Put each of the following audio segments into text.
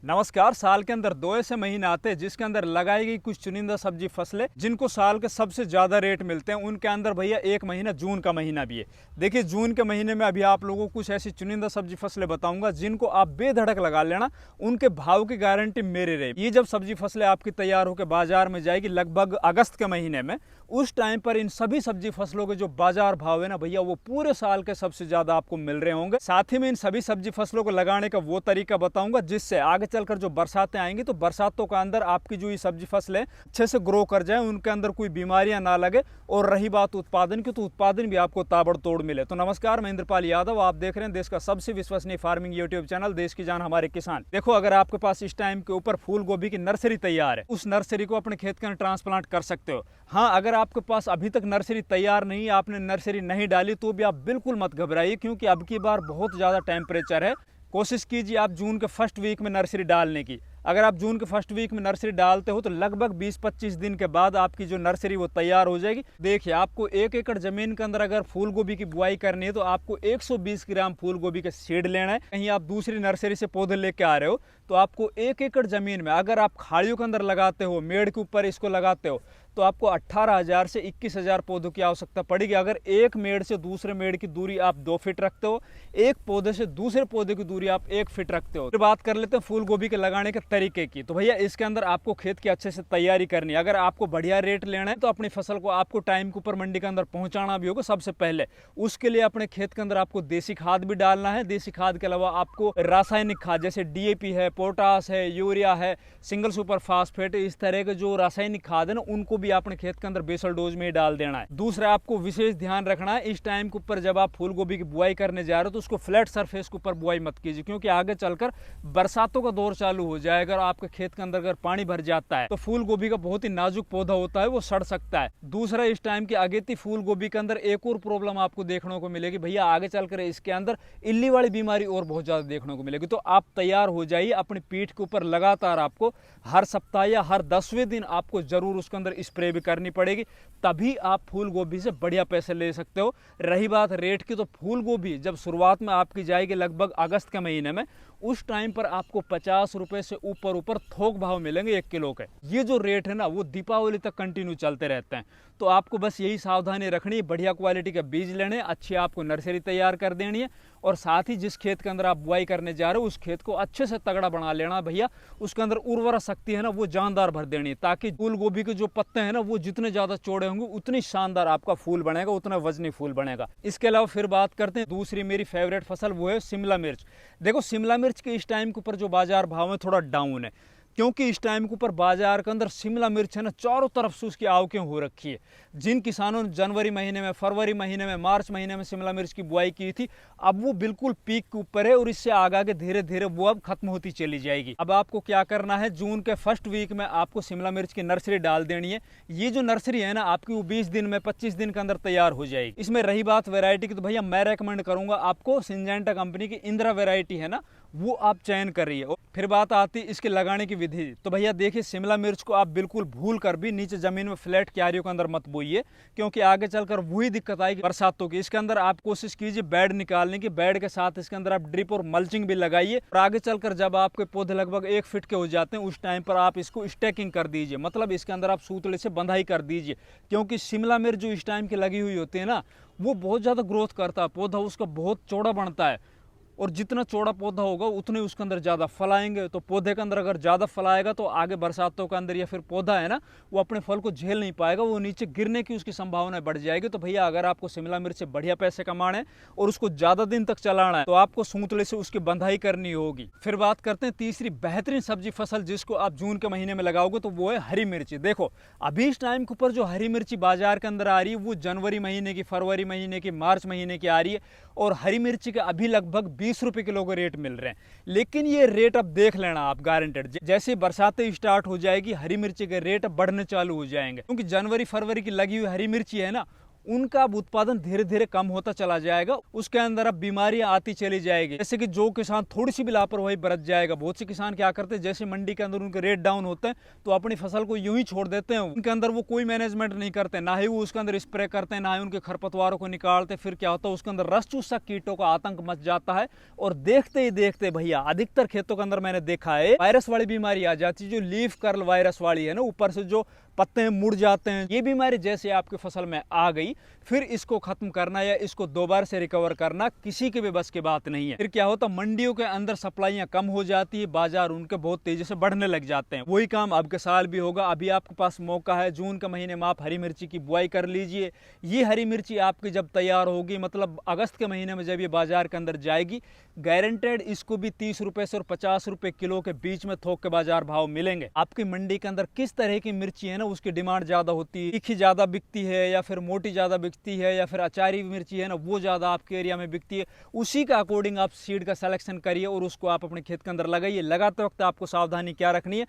नमस्कार। साल के अंदर दो ऐसे महीने आते हैं जिसके अंदर लगाई गई कुछ चुनिंदा सब्जी फसलें जिनको साल के सबसे ज्यादा रेट मिलते हैं। उनके अंदर भैया एक महीना जून का महीना भी है। देखिए, जून के महीने में अभी आप लोगों को कुछ ऐसी चुनिंदा सब्जी फसलें बताऊंगा जिनको आप बेधड़क लगा लेना, उनके भाव की गारंटी मेरी रही। ये जब सब्जी फसलें आपकी तैयार होकर बाजार में जाएगी लगभग अगस्त के महीने में, उस टाइम पर इन सभी सब्जी फसलों के जो बाजार भाव है ना भैया, वो पूरे साल के सबसे ज्यादा आपको मिल रहे होंगे। साथ ही में इन सभी सब्जी फसलों को लगाने का वो तरीका बताऊंगा जिससे आगे चलकर जो बरसातें आएंगी तो बरसातों के अंदर आपकी जो ये सब्जी फसलें अच्छे से ग्रो कर जाए, उनके अंदर कोई बीमारियां ना लगे। और रही बात उत्पादन की, तो उत्पादन भी आपको ताबड़तोड़ मिले। तो नमस्कार, मैं इंद्रपाल यादव, आप देख रहे हैं देश का सबसे विश्वसनीय फार्मिंग यूट्यूब चैनल देश की जान हमारे किसान। देखो, अगर आपके पास इस टाइम के ऊपर फूल गोभी की नर्सरी तैयार है, उस नर्सरी को अपने खेत के अंदर ट्रांसप्लांट कर सकते हो। हाँ, अगर आपके पास अभी तक नर्सरी तैयार नहीं, आपने नर्सरी नहीं डाली, तो भी आप बिल्कुल मत घबराइए, क्योंकि अब की बार बहुत ज़्यादा टेम्परेचर है। कोशिश कीजिए आप जून के फर्स्ट वीक में नर्सरी डालने की। अगर आप जून के फर्स्ट वीक में नर्सरी डालते हो तो लगभग 20-25 दिन के बाद आपकी जो नर्सरी वो तैयार हो जाएगी। देखिए, आपको 1 एकड़ जमीन के अंदर अगर फूल गोभी की बुआई करनी है तो आपको 120 ग्राम फूल गोभी का सीड लेना है। कहीं आप दूसरी नर्सरी से पौधे लेके आ रहे हो तो आपको 1 एकड़ जमीन में अगर आप खाड़ियों के अंदर लगाते हो, मेड़ के ऊपर इसको लगाते हो, तो आपको 18,000 से 21,000 पौधों की आवश्यकता पड़ेगी। अगर एक मेड़ से दूसरे मेड़ की दूरी आप 2 फीट रखते हो, एक पौधे से दूसरे पौधे की दूरी आप 1 फीट रखते हो। फिर बात कर लेते हैं फूल गोभी के लगाने के तरीके की। तो भैया, इसके अंदर आपको खेत की अच्छे से तैयारी करनी है। अगर आपको बढ़िया रेट लेना है तो अपनी फसल को आपको टाइम के ऊपर मंडी के अंदर पहुंचाना भी होगा। सबसे पहले उसके लिए अपने खेत के अंदर आपको देसी खाद भी डालना है। देसी खाद के अलावा आपको रासायनिक खाद जैसे DAP है, पोटास है, यूरिया है, सिंगल सुपर फास्फेट, इस तरह के जो रासायनिक खाद है ना, उनको भी अपने खेत के अंदर बेसल डोज में ही डाल देना है। दूसरा, आपको विशेष ध्यान रखना है इस टाइम के ऊपर जब आप फूल गोभी की बुआई करने जा रहे हो तो उसको फ्लैट सरफेस के ऊपर बुआई मत कीजिए, क्योंकि आगे चलकर बरसातों का दौर चालू हो जाएगा और आपके खेत के अंदर अगर पानी भर जाता है तो फूल गोभी का बहुत ही नाजुक पौधा होता है, वो सड़ सकता है। दूसरा, इस टाइम की अगेती फूल गोभी के अंदर एक और प्रॉब्लम आपको देखने को मिलेगी भैया, आगे चलकर इसके अंदर इल्ली वाली बीमारी और बहुत ज्यादा देखने को मिलेगी। तो आप तैयार हो जाइए, अपनी पीठ के ऊपर लगातार आपको हर सप्ताह या हर 10वें दिन आपको जरूर उसके अंदर स्प्रे भी करनी पड़ेगी, तभी आप फूल गोभी से बढ़िया पैसे ले सकते हो। रही बात रेट की, तो फूल गोभी जब शुरुआत में आपकी जाएगी लगभग अगस्त के महीने में, उस टाइम पर आपको 50 रुपए से ऊपर थोक भाव मिलेंगे 1 किलो के। ये जो रेट है ना, वो दीपावली तक कंटिन्यू चलते रहते हैं। तो आपको बस यही सावधानी रखनी है, बढ़िया क्वालिटी के बीज लेने, अच्छी आपको नर्सरी तैयार कर देनी है, और साथ ही जिस खेत के अंदर आप बुआई करने जा रहे हो उस खेत को अच्छे से तगड़ा बना लेना भैया। उसके अंदर उर्वरा शक्ति है ना, वो जानदार भर देनी है, ताकि फूल गोभी के जो पत्ते हैं ना, वो जितने ज्यादा चौड़े होंगे उतनी शानदार आपका फूल बनेगा, उतना वजनी फूल बनेगा। इसके अलावा फिर बात करते हैं दूसरी मेरी फेवरेट फसल, वो है शिमला मिर्च। देखो, शिमला मिर्च के इस टाइम के ऊपर जो बाजार भाव है थोड़ा डाउन है, क्योंकि इस टाइम के ऊपर बाजार के अंदर शिमला मिर्च है ना, चारों तरफ से उसकी आवकें हो रखी है। जिन किसानों ने जनवरी महीने में, फरवरी महीने में, मार्च महीने में शिमला मिर्च की बुआई की थी, अब वो बिल्कुल पीक के ऊपर है और इससे आगे धीरे धीरे वो अब खत्म होती चली जाएगी। अब आपको क्या करना है, जून के फर्स्ट वीक में आपको शिमला मिर्च की नर्सरी डाल देनी है। ये जो नर्सरी है ना आपकी, वो 20 दिन में, 25 दिन के अंदर तैयार हो जाएगी। इसमें रही बात वैरायटी की, तो भैया मैं रेकमेंड करूंगा आपको सिंजेंटा कंपनी की इंदिरा वैरायटी है ना, वो आप चयन करिए। फिर बात आती है इसके लगाने की विधि। तो भैया देखिए, शिमला मिर्च को आप बिल्कुल भूल कर भी नीचे जमीन में फ्लैट क्यारियों के अंदर मत बोइए, क्योंकि आगे चलकर वही दिक्कत आएगी बरसातों की। इसके अंदर आप कोशिश कीजिए बेड निकालने की, बेड के साथ इसके अंदर आप ड्रिप और मल्चिंग भी लगाइए। और आगे चलकर जब आपके पौधे लगभग 1 फीट के हो जाते हैं, उस टाइम पर आप इसको स्टैकिंग कर दीजिए, मतलब इसके अंदर आप सूतले से बंधाई कर दीजिए, क्योंकि शिमला मिर्च जो इस टाइम की लगी हुई होती है ना, वो बहुत ज्यादा ग्रोथ करता है, पौधा उसका बहुत चौड़ा बनता है, और जितना चौड़ा पौधा होगा उतने उसके अंदर ज़्यादा फल आएंगे। तो पौधे के अंदर अगर ज़्यादा फल आएगा तो आगे बरसातों के अंदर या फिर पौधा है ना, वो अपने फल को झेल नहीं पाएगा, वो नीचे गिरने की उसकी संभावना बढ़ जाएगी। तो भैया, अगर आपको शिमला मिर्च से बढ़िया पैसे कमाने हैं और उसको ज़्यादा दिन तक चलाना है, तो आपको सूतले से उसकी बंधाई करनी होगी। फिर बात करते हैं तीसरी बेहतरीन सब्जी फसल जिसको आप जून के महीने में लगाओगे, तो वो है हरी मिर्ची। देखो, अभी इस टाइम के ऊपर जो हरी मिर्ची बाजार के अंदर आ रही है, वो जनवरी महीने की, फरवरी महीने की, मार्च महीने की आ रही है, और हरी मिर्ची के अभी लगभग 20 रुपए किलो के रेट मिल रहे हैं। लेकिन ये रेट अब देख लेना आप गारंटेड, जैसे बरसातें स्टार्ट हो जाएगी हरी मिर्ची के रेट अब बढ़ने चालू हो जाएंगे, क्योंकि जनवरी फरवरी की लगी हुई हरी मिर्ची है ना, उनका अब उत्पादन धीरे धीरे कम होता चला जाएगा। उसके अंदर अब बीमारियां आती चली जाएगी। जैसे कि जो किसान थोड़ी सी भी लापरवाही बरत जाएगा, बहुत से किसान क्या करते हैं, जैसे मंडी के अंदर उनके रेट डाउन होते हैं तो अपनी फसल को यूं ही छोड़ देते हैं। उनके अंदर वो कोई मैनेजमेंट नहीं करते, ना ही वो उसके अंदर स्प्रे करते हैं, ना ही उनके खरपतवारों को निकालते। फिर क्या होता है, उसके अंदर रस चूसक कीटों का आतंक मच जाता है और देखते ही देखते भैया अधिकतर खेतों के अंदर मैंने देखा है वायरस वाली बीमारी आ जाती है, जो लीफ कर्ल वायरस वाली है ना, ऊपर से जो पत्ते मुड़ जाते हैं। ये बीमारी जैसे आपकी फसल में आ गई, फिर इसको खत्म करना या इसको दोबारा से रिकवर करना किसी के भी बस की बात नहीं है। फिर क्या होता, मंडियों के अंदर सप्लाइयां कम हो जाती है, बाजार उनके बहुत तेजी से बढ़ने लग जाते हैं। वही काम अब के साल भी होगा। अभी आपके पास मौका है, जून के महीने में आप हरी मिर्ची की बुआई कर लीजिए। ये हरी मिर्ची आपकी जब तैयार होगी, मतलब अगस्त के महीने में जब ये बाजार के अंदर जाएगी, गारंटेड इसको भी 30 रुपए से और 50 रुपए किलो के बीच में थोक के बाजार भाव मिलेंगे। आपकी मंडी के अंदर किस तरह की मिर्ची है ना, उसकी डिमांड ज्यादा होती है, तीखी ज्यादा बिकती है या फिर मोटी ज्यादा बिकती है या फिर अचारी मिर्ची है ना, वो ज्यादा आपके एरिया में बिकती है। उसी का अकॉर्डिंग आप सीड का सिलेक्शन करिए और उसको आप अपने खेत के अंदर लगाइए। लगाते वक्त आपको सावधानी क्या रखनी है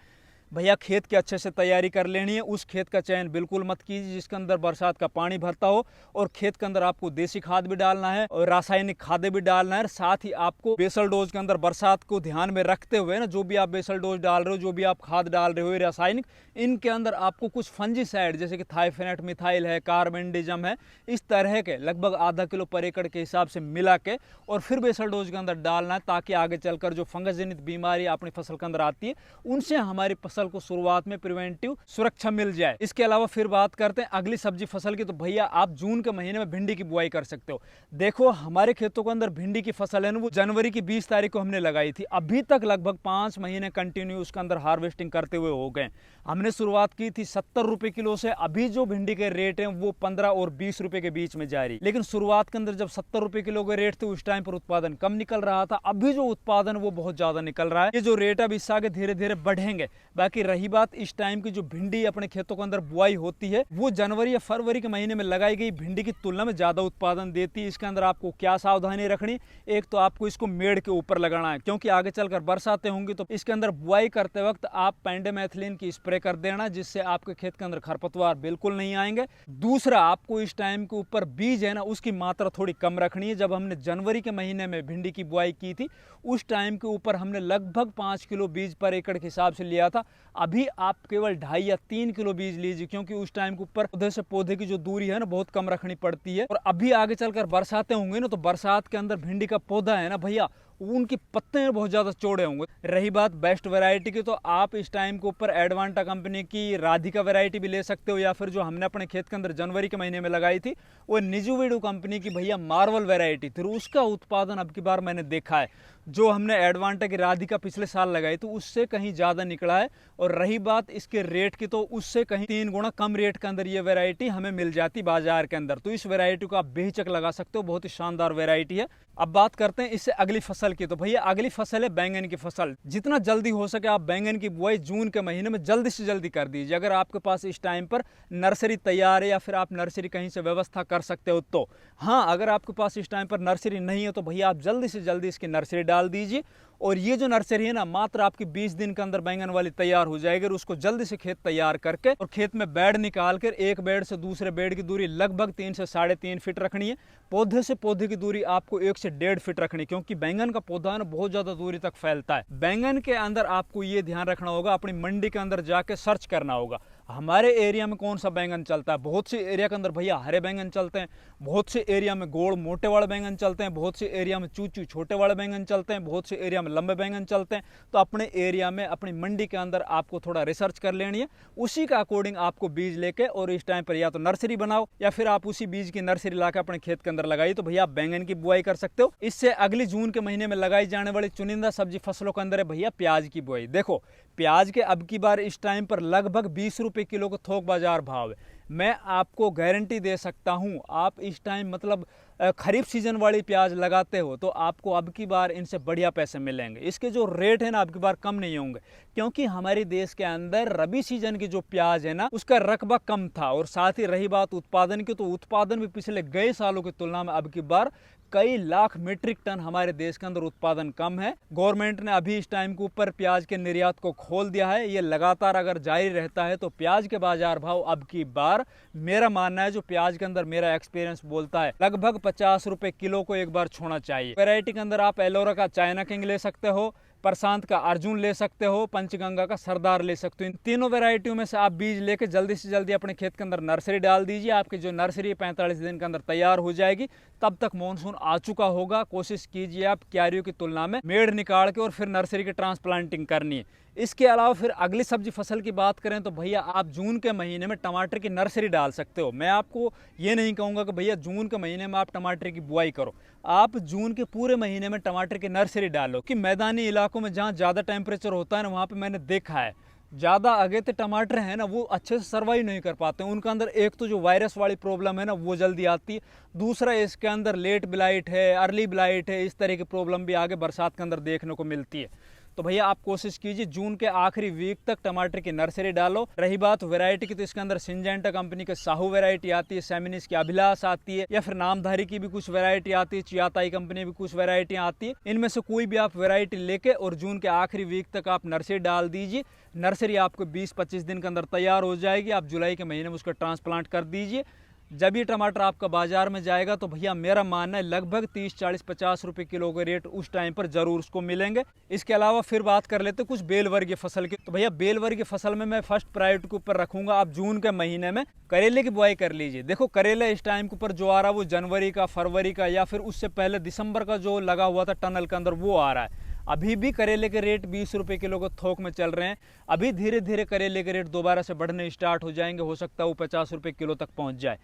भैया, खेत की अच्छे से तैयारी कर लेनी है। उस खेत का चयन बिल्कुल मत कीजिए जिसके अंदर बरसात का पानी भरता हो, और खेत के अंदर आपको देसी खाद भी डालना है और रासायनिक खादें भी डालना है। साथ ही आपको बेसल डोज के अंदर बरसात को ध्यान में रखते हुए ना, जो भी आप बेसल डोज डाल रहे हो, जो भी आप खाद डाल रहे हो रासायनिक, इनके अंदर आपको कुछ फंजीसाइड जैसे कि थाइफेनेट मिथाइल है, कार्बेंडिजम है, इस तरह के लगभग आधा किलो पर एकड़ के हिसाब से मिला के और फिर बेसल डोज के अंदर डालना है, ताकि आगे चलकर जो फंगस जनित बीमारी अपनी फसल के अंदर आती है उनसे हमारी फसल को शुरुआत में प्रिवेंटिव सुरक्षा मिल जाए। इसके अलावा फिर बात करते हैं अगली सब्जी फसल की। तो भैया आप जून के महीने में भिंडी की बुआई कर सकते हो। देखो हमारे खेतों के अंदर भिंडी की फसल है ना, वो जनवरी की 20 तारीख को हमने लगाई थी। अभी तक लगभग 5 महीने कंटिन्यू उसके अंदर हार्वेस्टिंग करते हुए हो गए। हमने शुरुआत की थी 70 रुपए किलो से। अभी जो भिंडी के रेट हैं वो 15 और 20 रुपए के बीच में जारी। लेकिन शुरुआत के अंदर जब 70 रुपए किलो के रेट थे, उस टाइम पर उत्पादन कम निकल रहा था। अभी जो उत्पादन वो बहुत ज्यादा निकल रहा है। ये जो रेट अब इससे आगे धीरे धीरे बढ़ेंगे। बाकी रही बात इस टाइम की, जो भिंडी अपने खेतों के अंदर बुआई होती है वो जनवरी या फरवरी के महीने में लगाई गई भिंडी की तुलना में ज्यादा उत्पादन देती है। इसके अंदर आपको क्या सावधानी रखनी, एक तो आपको इसको मेड़ के ऊपर लगाना है, क्योंकि आगे चलकर बरसातें होंगी। तो इसके अंदर बुआई करते वक्त आप पेंडेमेथिलीन की स्प्रे कर देना, जिससे आपके खेत के अंदर खरपतवार बिल्कुल नहीं आएंगे। दूसरा, आपको इस टाइम के ऊपर बीज है ना, उसकी मात्रा थोड़ी कम रखनी है। जब हमने जनवरी के महीने में भिंडी की बुआई की थी, उस टाइम के ऊपर हमने लगभग 5 किलो बीज पर एकड़ के हिसाब से लिया था। अभी आप केवल 2.5 या 3 किलो बीज लीजिए, क्योंकि उस टाइम के ऊपर पौधे से पौधे की जो दूरी है ना बहुत कम रखनी पड़ती है। और अभी आगे चलकर बरसातें होंगी ना, तो बरसात के अंदर भिंडी का पौधा है ना भैया, उनके पत्ते बहुत ज्यादा चौड़े होंगे। रही बात बेस्ट वैरायटी की, तो आप इस टाइम के ऊपर एडवांटा कंपनी की राधिका वैरायटी भी ले सकते हो, या फिर जो हमने अपने खेत के अंदर जनवरी के महीने में लगाई थी वो निजुविडो कंपनी की भैया मार्वल वैरायटी थी। उसका उत्पादन अब की बार मैंने देखा है, जो हमने एडवांटा की राधिका पिछले साल लगाई तो उससे कहीं ज्यादा निकला है। और रही बात इसके रेट की, तो उससे कहीं 3 गुना कम रेट के अंदर ये वैरायटी हमें मिल जाती बाजार के अंदर। तो इस वैरायटी को आप बेहिचक लगा सकते हो, बहुत ही शानदार वैरायटी है। अब बात करते हैं इससे अगली फसल की। तो भैया अगली फसल है बैंगन की फसल। जितना जल्दी हो सके आप बैंगन की बुआई जून के महीने में जल्दी से जल्दी कर दीजिए। अगर आपके पास इस टाइम पर नर्सरी तैयार है या फिर आप नर्सरी कहीं से व्यवस्था कर सकते हो तो। हाँ, अगर आपके पास इस टाइम पर नर्सरी नहीं है तो भैया आप जल्दी से जल्दी इसकी नर्सरी डाल दीजिए। और ये जो नर्सरी है ना, मात्र आपकी 20 दिन के अंदर बैंगन वाली तैयार हो जाएगी। और उसको जल्दी से खेत तैयार करके और खेत में बेड निकाल कर एक बेड से दूसरे बेड की दूरी लगभग 3 से 3.5 फीट रखनी है। पौधे से पौधे की दूरी आपको 1 से 1.5 फीट रखनी, क्योंकि बैंगन का पौधा है ना बहुत ज्यादा दूरी तक फैलता है। बैंगन के अंदर आपको ये ध्यान रखना होगा, अपनी मंडी के अंदर जाके सर्च करना होगा हमारे एरिया में कौन सा बैंगन चलता है। बहुत से एरिया के अंदर भैया हरे बैंगन चलते हैं, बहुत से एरिया में गोड़ मोटे वाले बैंगन चलते हैं, बहुत से एरिया में चूचू छोटे वाले बैंगन चलते हैं, बहुत से एरिया में लंबे बैंगन चलते हैं। तो अपने एरिया में अपनी मंडी के अंदर आपको थोड़ा रिसर्च कर लेनी है, उसी का अकॉर्डिंग आपको बीज लेके और इस टाइम पर या तो नर्सरी बनाओ या फिर आप उसी बीज की नर्सरी लाकर अपने खेत के अंदर लगाइए। तो भैया आप बैंगन की बुआई कर सकते हो। इससे अगली जून के महीने में लगाई जाने वाली चुनिंदा सब्जी फसलों के अंदर है भैया प्याज की बुआई। देखो प्याज के अब की बार इस टाइम पर लगभग 20 रुपए किलो को थोक बाजार भाव है। मैं आपको गारंटी दे सकता हूं, आप इस टाइम मतलब खरीफ सीजन वाली प्याज लगाते हो तो आपको अब की बार इनसे बढ़िया पैसे मिलेंगे। इसके जो रेट है ना अब की बार कम नहीं होंगे, क्योंकि हमारे देश के अंदर रबी सीजन की जो प्याज है ना उसका रकबा कम था। और साथ ही रही बात उत्पादन की, तो उत्पादन भी पिछले गए सालों की तुलना में अब की बार कई लाख मीट्रिक टन हमारे देश के अंदर उत्पादन कम है। गवर्नमेंट ने अभी इस टाइम के ऊपर प्याज के निर्यात को खोल दिया है। ये लगातार अगर जारी रहता है तो प्याज के बाजार भाव अब की बार, मेरा मानना है, जो प्याज के अंदर मेरा एक्सपीरियंस बोलता है, लगभग 50 रुपए किलो को एक बार छूना चाहिए। वैरायटी के अंदर आप एलोरा का चाइना किंग ले सकते हो, प्रशांत का अर्जुन ले सकते हो, पंचगंगा का सरदार ले सकते हो। इन तीनों वैरायटियों में से आप बीज लेके जल्दी से जल्दी अपने खेत के अंदर नर्सरी डाल दीजिए। आपकी जो नर्सरी 45 दिन के अंदर तैयार हो जाएगी, तब तक मानसून आ चुका होगा। कोशिश कीजिए आप क्यारियों की तुलना में मेड़ निकाल के और फिर नर्सरी की ट्रांसप्लांटिंग करनी है। इसके अलावा फिर अगली सब्जी फसल की बात करें तो भैया आप जून के महीने में टमाटर की नर्सरी डाल सकते हो। मैं आपको ये नहीं कहूँगा कि भैया जून के महीने में आप टमाटर की बुआई करो, आप जून के पूरे महीने में टमाटर की नर्सरी डालो। कि मैदानी इलाकों में जहाँ ज़्यादा टेम्परेचर होता है ना, वहाँ पर मैंने देखा है ज़्यादा अगेते टमाटर है ना, वो अच्छे से सर्वाइव नहीं कर पाते हैं। उनका अंदर एक तो जो वायरस वाली प्रॉब्लम है ना, वो जल्दी आती है। दूसरा, इसके अंदर लेट ब्लाइट है, अर्ली ब्लाइट है, इस तरह की प्रॉब्लम भी आगे बरसात के अंदर देखने को मिलती है। तो भैया आप कोशिश कीजिए जून के आखिरी वीक तक टमाटर की नर्सरी डालो। रही बात वैरायटी की, तो इसके अंदर सिंजेंटा कंपनी के साहू वैरायटी आती है, सेमिनिस की अभिलाष आती है, या फिर नामधारी की भी कुछ वैरायटी आती है, चियाताई कंपनी भी कुछ वैरायटी आती है। इनमें से कोई भी आप वैरायटी लेके और जून के आखिरी वीक तक आप नर्सरी डाल दीजिए। नर्सरी आपको 20-25 दिन के अंदर तैयार हो जाएगी। आप जुलाई के महीने में उसको ट्रांसप्लांट कर दीजिए। जब ये टमाटर आपका बाजार में जाएगा तो भैया मेरा मानना है लगभग 30, 40, 50 रुपए किलो के रेट उस टाइम पर जरूर उसको मिलेंगे। इसके अलावा फिर बात कर लेते कुछ बेल वर्गीय फसल की। तो भैया बेल वर्गीय फसल में मैं फर्स्ट प्रायोरिटी के ऊपर रखूंगा, आप जून के महीने में करेले की बुआई कर लीजिए। देखो करेला इस टाइम के ऊपर जो आ रहा है वो जनवरी का, फरवरी का, या फिर उससे पहले दिसंबर का जो लगा हुआ था टनल के अंदर, वो आ रहा है। अभी भी करेले के रेट 20 रुपए किलो को थोक में चल रहे हैं। अभी धीरे धीरे करेले के रेट दोबारा से बढ़ने स्टार्ट हो जाएंगे, हो सकता है वो 50 रुपए किलो तक पहुंच जाए।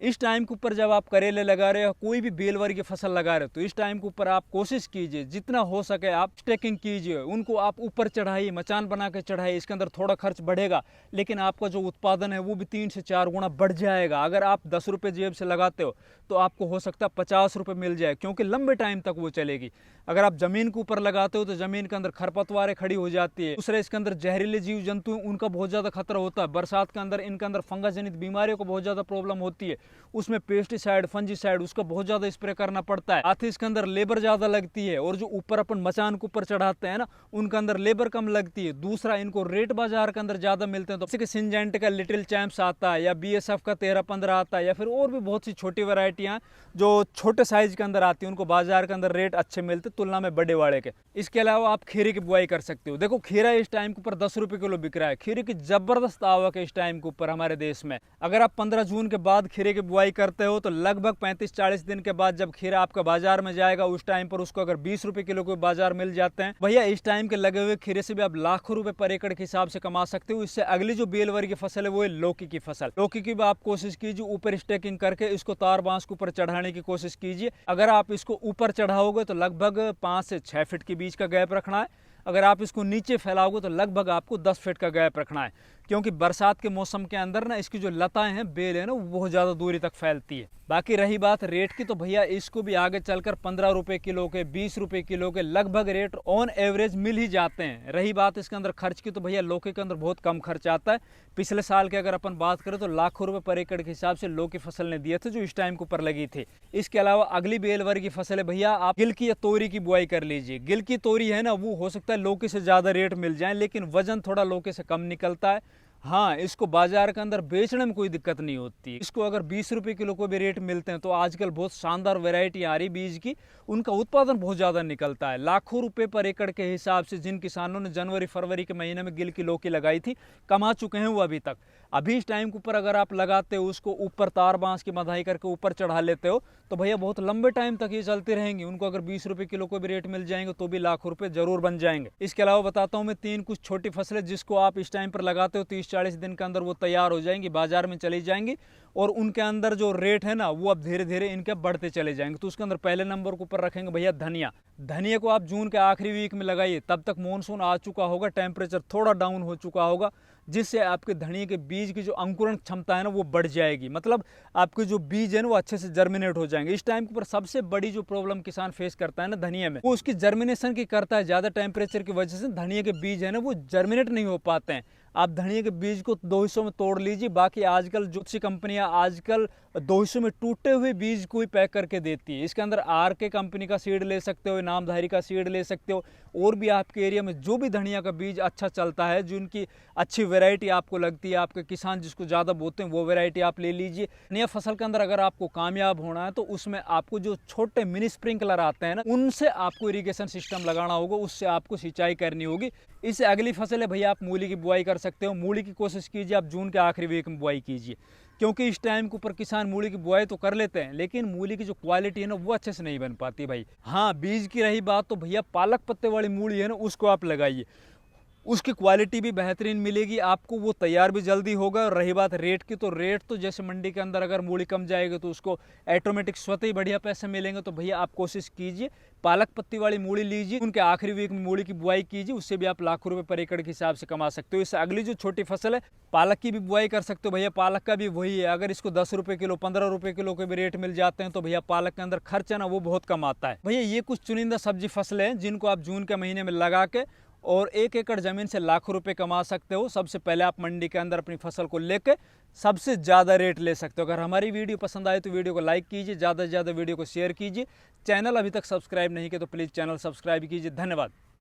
इस टाइम के ऊपर जब आप करेले लगा रहे हो, कोई भी बेल वर्गीय फसल लगा रहे हो, तो इस टाइम के ऊपर आप कोशिश कीजिए जितना हो सके आप स्टेकिंग कीजिए, उनको आप ऊपर चढ़ाइए, मचान बना के चढ़ाइए। इसके अंदर थोड़ा खर्च बढ़ेगा, लेकिन आपका जो उत्पादन है वो भी 3 से 4 गुना बढ़ जाएगा। अगर आप 10 रुपये जेब से लगाते हो तो आपको हो सकता है 50 रुपये मिल जाए, क्योंकि लंबे टाइम तक वो चलेगी। अगर आप जमीन के ऊपर लगाते हो तो जमीन के अंदर खरपतवारें खड़ी हो जाती है। दूसरे, इसके अंदर जहरीले जीव जंतु, उनका बहुत ज़्यादा खतरा होता है। बरसात के अंदर इनके अंदर फंगस जनित बीमारियों को बहुत ज़्यादा प्रॉब्लम होती है। उसमें पेस्टिसाइड, फंजीसाइड, उसका बहुत ज़्यादा स्प्रे करना पड़ता है। साथ ही इसके अंदर लेबर ज़्यादा लगती है, और जो ऊपर अपन मचान के ऊपर चढ़ाते हैं ना, उनके अंदर लेबर कम लगती है। दूसरा, इनको रेट बाजार के अंदर ज़्यादा मिलते हैं। तो जैसे कि सिंजेंट का लिटिल चैम्प्स आता है, या BSF का 13-15 आता है, या फिर और भी बहुत सी छोटी वैरायटियाँ जो छोटे साइज के अंदर आती है, उनको बाजार के अंदर रेट अच्छे मिलते तुलना में बड़े वाले के। इसके अलावा आप खीरे की बुआई कर सकते हो। देखो खीरा इस टाइम के ऊपर 10 रुपये किलो बिक रहा है। खीरे की जबरदस्त आवक है इस टाइम के ऊपर हमारे देश में। अगर आप 15 जून के बाद खीरे की बुआई करते हो तो लगभग 35-40 दिन के बाद जब खीरा आपका बाजार में जाएगा, उस टाइम पर उसको अगर 20 रुपए किलो के बाजार मिल जाते हैं, भैया इस टाइम के लगे हुए खीरे से भी आप लाखों रुपए पर एकड़ के हिसाब से कमा सकते हो। इससे अगली जो बेल वर्गीय फसल है वो है लौकी की फसल। लौकी की भी आप कोशिश कीजिए ऊपर स्टेकिंग करके इसको तार बांस के ऊपर चढ़ाने की कोशिश कीजिए। अगर आप इसको ऊपर चढ़ाओगे तो लगभग 5 से 6 फीट के बीच का गैप रखना है। अगर आप इसको नीचे फैलाओगे तो लगभग आपको 10 फीट का गैप रखना है, क्योंकि बरसात के मौसम के अंदर ना इसकी जो लताएं हैं, बेल है ना, वो बहुत ज़्यादा दूरी तक फैलती है। बाकी रही बात रेट की, तो भैया इसको भी आगे चलकर 15 रुपए किलो के, 20 रुपए किलो के लगभग रेट ऑन एवरेज मिल ही जाते हैं। रही बात इसके अंदर खर्च की, तो भैया लौकी के अंदर बहुत कम खर्च आता है। पिछले साल की अगर अपन बात करें तो लाखों रुपए पर एकड़ के हिसाब से लौकी फसल ने दिए थे जो इस टाइम के ऊपर लगी थी। इसके अलावा अगली बेल वर्गीय फसल है भैया, आप गिलकी या तोरी की बुआई कर लीजिए। गिलकी तोरी है ना, वो हो सकता है लौकी से ज़्यादा रेट मिल जाए, लेकिन वजन थोड़ा लौकी से कम निकलता है। हाँ, इसको बाजार के अंदर बेचने में कोई दिक्कत नहीं होती। इसको अगर 20 रुपए किलो को भी रेट मिलते हैं, तो आजकल बहुत शानदार वैरायटी आ रही बीज की, उनका उत्पादन बहुत ज़्यादा निकलता है। लाखों रुपए पर एकड़ के हिसाब से जिन किसानों ने जनवरी फरवरी के महीने में गिलकी लौकी लगाई थी, कमा चुके हैं वो अभी तक। अभी इस टाइम के ऊपर अगर आप लगाते हो, उसको ऊपर तार बांस की बंधाई करके ऊपर चढ़ा लेते हो, तो भैया बहुत लंबे टाइम तक ये चलती रहेंगी। उनको अगर 20 रुपए किलो को भी रेट मिल जाएंगे तो भी लाखों रुपए जरूर बन जाएंगे। इसके अलावा बताता हूँ मैं 3 कुछ छोटी फसलें जिसको आप इस टाइम पर लगाते हो, 30-40 दिन के अंदर वो तैयार हो जाएंगी, बाजार में चली जाएंगी, और उनके अंदर जो रेट है ना, वो अब धीरे धीरे इनके बढ़ते चले जाएंगे। तो उसके अंदर पहले नंबर के ऊपर रखेंगे भैया धनिया। धनिया को आप जून के आखिरी वीक में लगाइए, तब तक मानसून आ चुका होगा, टेम्परेचर थोड़ा डाउन हो चुका होगा, जिससे आपके धनिया के बीज की जो अंकुरण क्षमता है ना, वो बढ़ जाएगी। मतलब आपके जो बीज है ना, वो अच्छे से जर्मिनेट हो जाएंगे। इस टाइम के ऊपर सबसे बड़ी जो प्रॉब्लम किसान फेस करता है ना धनिया में, वो उसकी जर्मिनेशन की करता है। ज़्यादा टेम्परेचर की वजह से धनिया के बीज है ना, वो जर्मिनेट नहीं हो पाते हैं। आप धनिया के बीज को 2 हिस्सों में तोड़ लीजिए। बाकी आजकल जो सी कंपनियां आजकल 2 हिस्सों में टूटे हुए बीज को ही पैक करके देती है। इसके अंदर आर के कंपनी का सीड ले सकते हो, नामधारी का सीड ले सकते हो, और भी आपके एरिया में जो भी धनिया का बीज अच्छा चलता है, जो उनकी अच्छी वैरायटी आपको लगती है, आपके किसान जिसको ज़्यादा बोते हैं वो वैरायटी आप ले लीजिए। धनिया फसल के अंदर अगर आपको कामयाब होना है तो उसमें आपको जो छोटे मिनी स्प्रिंकलर आते हैं ना, उनसे आपको इरिगेशन सिस्टम लगाना होगा, उससे आपको सिंचाई करनी होगी। इससे अगली फसल है भैया आप मूली की बुआई कर सकते हो। मूली की कोशिश कीजिए आप जून के आखिरी वीक में बुआई कीजिए, क्योंकि इस टाइम के ऊपर किसान मूली की बुआई तो कर लेते हैं, लेकिन मूली की जो क्वालिटी है ना वो अच्छे से नहीं बन पाती भाई। हाँ, बीज की रही बात तो भैया पालक पत्ते वाली मूली है ना, उसको आप लगाइए, उसकी क्वालिटी भी बेहतरीन मिलेगी आपको, वो तैयार भी जल्दी होगा। और रही बात रेट की, तो रेट तो जैसे मंडी के अंदर अगर मूली कम जाएगी तो उसको ऑटोमेटिक स्वतः ही बढ़िया पैसे मिलेंगे। तो भैया आप कोशिश कीजिए पालक पत्ती वाली मूली लीजिए, उनके आखिरी वीक में मूली की बुआई कीजिए, उससे भी आप लाखों रुपए पर एकड़ के हिसाब से कमा सकते हो। इससे अगली जो छोटी फसल है पालक की भी बुआई कर सकते हो भैया। पालक का भी वही है, अगर इसको 10 रुपये किलो 15 रुपये किलो के भी रेट मिल जाते हैं तो भैया पालक के अंदर खर्च है ना वो बहुत कम आता है। भैया ये कुछ चुनिंदा सब्जी फसलें हैं जिनको आप जून के महीने में लगा के और 1 एकड़ ज़मीन से लाखों रुपए कमा सकते हो। सबसे पहले आप मंडी के अंदर अपनी फसल को लेके सबसे ज़्यादा रेट ले सकते हो। अगर हमारी वीडियो पसंद आए तो वीडियो को लाइक कीजिए, ज़्यादा से ज़्यादा वीडियो को शेयर कीजिए। चैनल अभी तक सब्सक्राइब नहीं किया तो प्लीज़ चैनल सब्सक्राइब कीजिए। धन्यवाद।